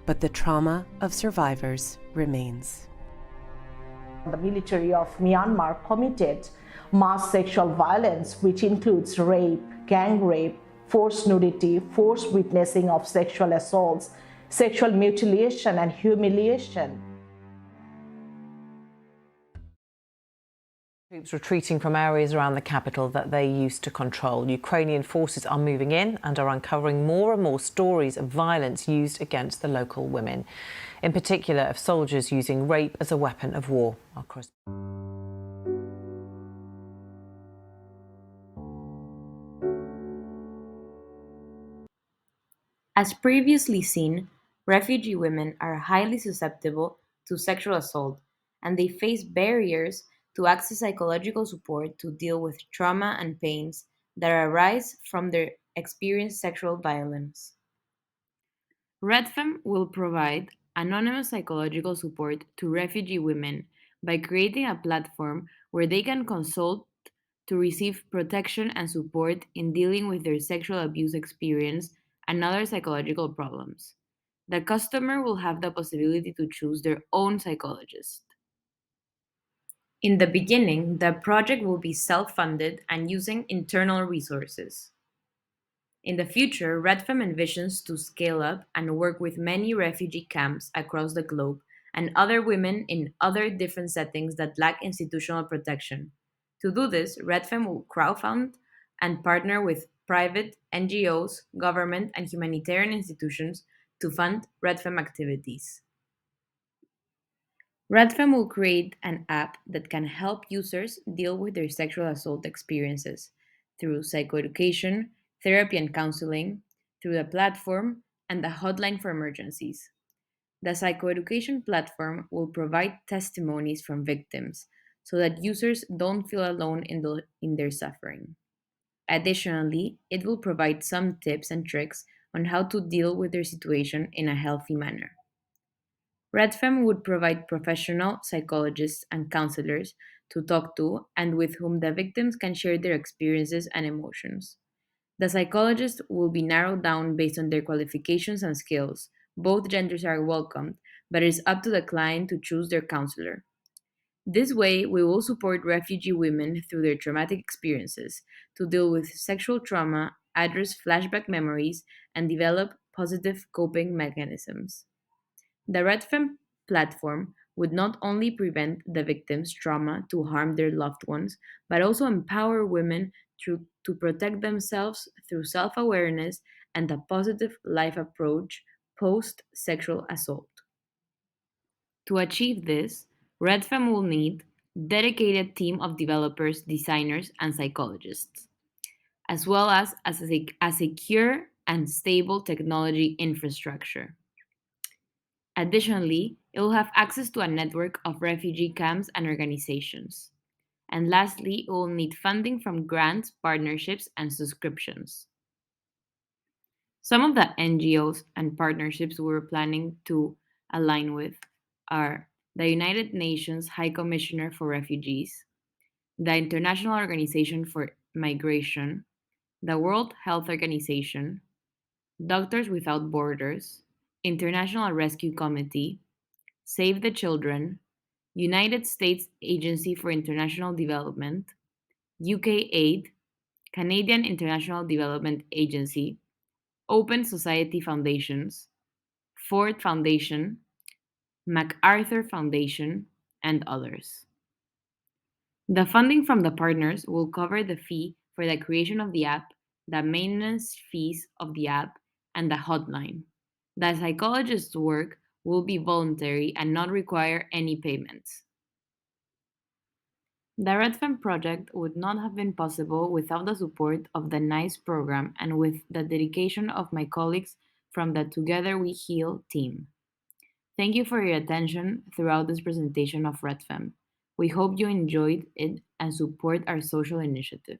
but the trauma of survivors remains. The military of Myanmar committed mass sexual violence, which includes rape, gang rape, forced nudity, forced witnessing of sexual assaults, sexual mutilation, and humiliation. Troops retreating from areas around the capital that they used to control. Ukrainian forces are moving in and are uncovering more and more stories of violence used against the local women, in particular of soldiers using rape as a weapon of war. As previously seen, refugee women are highly susceptible to sexual assault, and they face barriers to access psychological support to deal with trauma and pains that arise from their experienced sexual violence. RedFem will provide anonymous psychological support to refugee women by creating a platform where they can consult to receive protection and support in dealing with their sexual abuse experience and other psychological problems. The customer will have the possibility to choose their own psychologist. In the beginning, the project will be self-funded and using internal resources. In the future, RedFem envisions to scale up and work with many refugee camps across the globe and other women in other different settings that lack institutional protection. To do this, RedFem will crowdfund and partner with private NGOs, government, and humanitarian institutions to fund RedFem activities. RedFem will create an app that can help users deal with their sexual assault experiences through psychoeducation, therapy and counseling, through the platform, and the hotline for emergencies. The psychoeducation platform will provide testimonies from victims so that users don't feel alone in their suffering. Additionally, it will provide some tips and tricks on how to deal with their situation in a healthy manner. RedFem would provide professional psychologists and counselors to talk to and with whom the victims can share their experiences and emotions. The psychologists will be narrowed down based on their qualifications and skills. Both genders are welcomed, but it is up to the client to choose their counselor. This way, we will support refugee women through their traumatic experiences to deal with sexual trauma, address flashback memories, and develop positive coping mechanisms. The RedFem platform would not only prevent the victims' trauma to harm their loved ones, but also empower women to protect themselves through self awareness and a positive life approach post sexual assault. To achieve this, RedFem will need dedicated team of developers, designers, and psychologists, as well as a secure and stable technology infrastructure. Additionally, it will have access to a network of refugee camps and organizations. And lastly, it will need funding from grants, partnerships, and subscriptions. Some of the NGOs and partnerships we're planning to align with are the United Nations High Commissioner for Refugees, the International Organization for Migration, the World Health Organization, Doctors Without Borders, International Rescue Committee, Save the Children, United States Agency for International Development, UK Aid, Canadian International Development Agency, Open Society Foundations, Ford Foundation, MacArthur Foundation, and others. The funding from the partners will cover the fee for the creation of the app, the maintenance fees of the app, and the hotline. The psychologist's work will be voluntary and not require any payments. The RedFem project would not have been possible without the support of the NICE program and with the dedication of my colleagues from the Together We Heal team. Thank you for your attention throughout this presentation of RedFem. We hope you enjoyed it and support our social initiative.